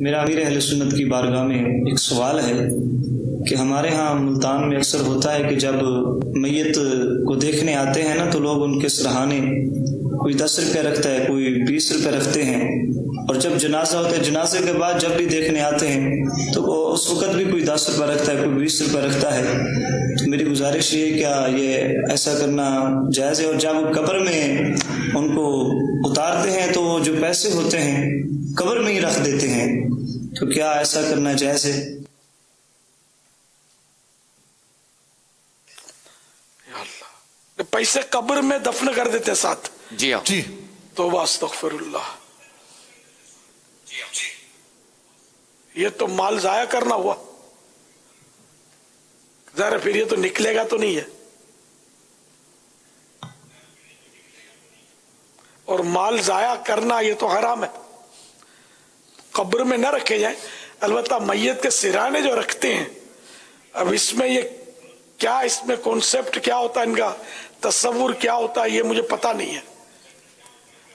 میرا امیر اہل سنت کی بارگاہ میں ایک سوال ہے کہ ہمارے ہاں ملتان میں اکثر ہوتا ہے کہ جب میت کو دیکھنے آتے ہیں نا تو لوگ ان کے سرہانے کوئی 10 روپے رکھتا ہے، کوئی 20 روپے رکھتے ہیں، اور جب جنازہ ہوتا ہے جنازے کے بعد جب بھی دیکھنے آتے ہیں تو اس وقت بھی کوئی 10 روپے رکھتا ہے، کوئی 20 روپے رکھتا ہے۔ تو میری گزارش یہ ہے کیا یہ ایسا کرنا جائز ہے؟ اور جب قبر میں ان کو اتارتے ہیں تو وہ جو پیسے ہوتے ہیں قبر میں ہی رکھ دیتے ہیں، تو کیا ایسا کرنا جائز ہے؟ پیسے قبر میں دفن کر دیتے ساتھ؟ جی ہاں جی توبہ استغفر اللہ، یہ تو مال ضائع کرنا ہوا۔ ظاہر پھر یہ تو نکلے گا تو نہیں ہے، اور مال ضائع کرنا یہ تو حرام ہے، قبر میں نہ رکھے جائیں۔ البتہ میت کے سرانے جو رکھتے ہیں، اب اس میں یہ کیا، اس میں کانسیپٹ کیا ہوتا ہے، ان کا تصور کیا ہوتا ہے، یہ مجھے پتہ نہیں ہے۔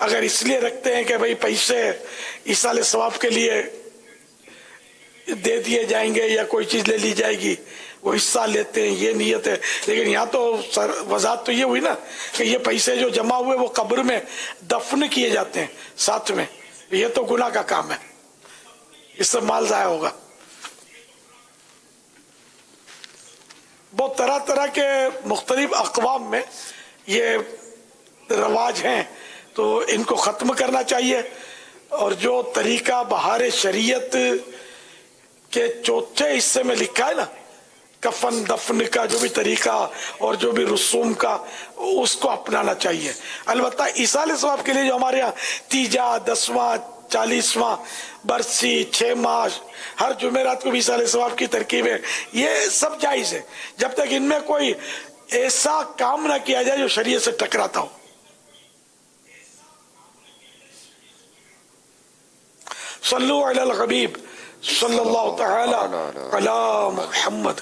اگر اس لیے رکھتے ہیں کہ بھئی پیسے ایصال ثواب کے لیے دے دیے جائیں گے یا کوئی چیز لے لی جائے گی، وہ حصہ لیتے ہیں، یہ نیت ہے۔ لیکن یہاں تو وضاحت تو یہ ہوئی نا کہ یہ پیسے جو جمع ہوئے وہ قبر میں دفن کیے جاتے ہیں ساتھ میں، یہ تو گناہ کا کام ہے، اس سے مال ضائع ہوگا۔ بہت طرح طرح کے مختلف اقوام میں یہ رواج ہیں، تو ان کو ختم کرنا چاہیے۔ اور جو طریقہ بہار شریعت کے چوتھے حصے میں لکھا ہے نا، کفن دفن کا جو بھی طریقہ اور جو بھی رسوم کا، اس کو اپنانا چاہیے۔ البتہ ایصال ثواب کے لیے جو ہمارے یہاں تیجا، 10واں، 40واں، برسی، 6 ماہ، ہر جمعرات کو بھی ایصال ثواب کی ترکیبیں، یہ سب جائز ہے جب تک ان میں کوئی ایسا کام نہ کیا جائے جو شریعت سے ٹکراتا ہو۔ صلو علی الحبیب صلی اللہ تعالی علی محمد۔